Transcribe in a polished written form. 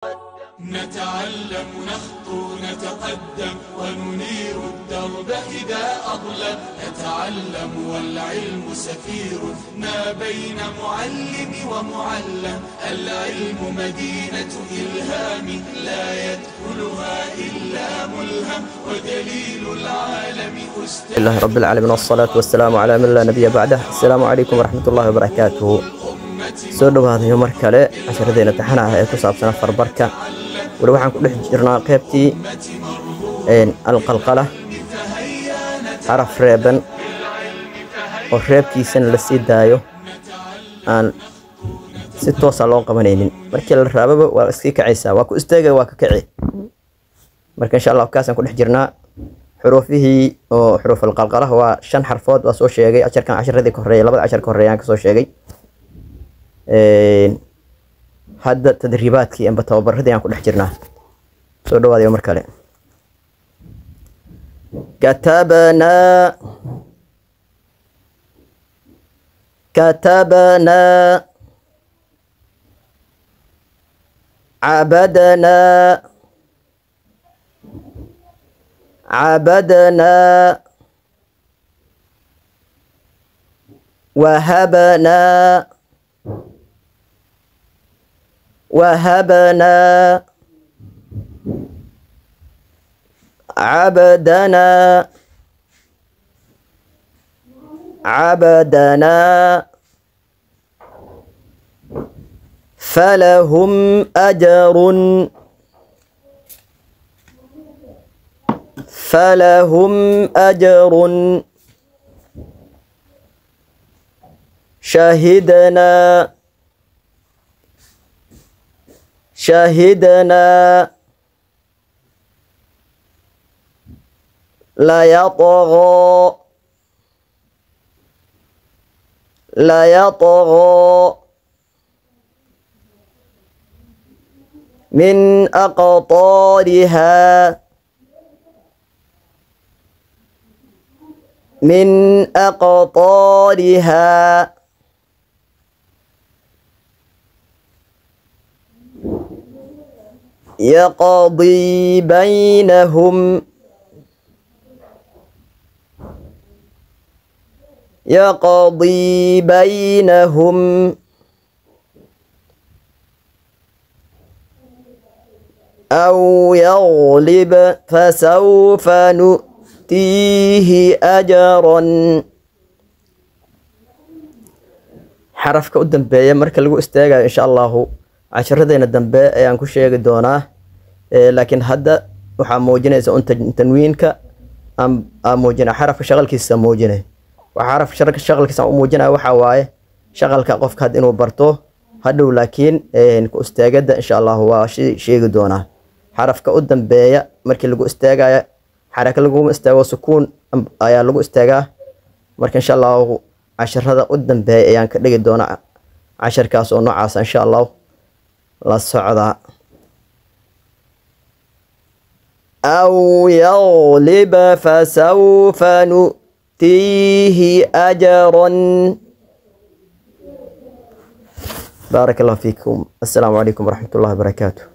نتعلم نخطو نتقدم وننير الدرب إذا أظلم. نتعلم والعلم سفير ما بين معلم ومعلم. العلم مدينة إلهام لا يدخلها إلا ملهم ودليل العالم أستاذ. الله رب العالمين والصلاة والسلام على من لا نبي بعده. السلام عليكم ورحمة الله وبركاته. soo dhawaada mar kale casharadeenna taxanaha ee ku saabsan farbarka. wali waxaan ku dhex jirnaa qaybtii alqalqala xaraf reeban oo reebkiisana la sii daayo aan si toos ah loo qabanaynin. markii la raababa waa iska kacaysaa, waa ku istaagay, waa ka kaci. marka insha Allah kaasaan ku dhex jirnaa xurufihii oo xuruf alqalqala waa 5 xarfood waa soo sheegay casharkan casharadii ka horeeyay labada cashar ka horeeyaan ka soo sheegay. hadda tadriibaadkii amba tababaradii aan ku dhex jirnaa. soo dhawaada mar kale. katabna abadna wahabna عبدنا فلهم أجر شهدنا لا يطغى من أقطارها يقضي بينهم أو يغلب فسوف نؤتيه أجرا. حرفك قدام بيا مركز لقو استاجا إن شاء الله casharadayna dambe ayaan ku sheegi doonaa. laakiin hadda waxaa muujinaysa tanwiinka aan muujina xarafka shaqalkiisa muujinay. waxa xarafka shaqalkiisa u muujinaya waxa waaye shaqalka qofka had inuu barto hadhow. laakiin ku istaagada insha Allah waa sheegi doonaa. xarafka u dambeeya markii lagu istaagaya xaraka lagu istaago sukuun ayaa lagu istaagaa. marka insha Allah casharada u dambeeya ayaan ka dhigi doonaa casharkaas oo noocaas insha Allah la socda. أو يغلب فسوف نؤتيه أجرا. بارك الله فيكم. السلام عليكم ورحمة الله وبركاته.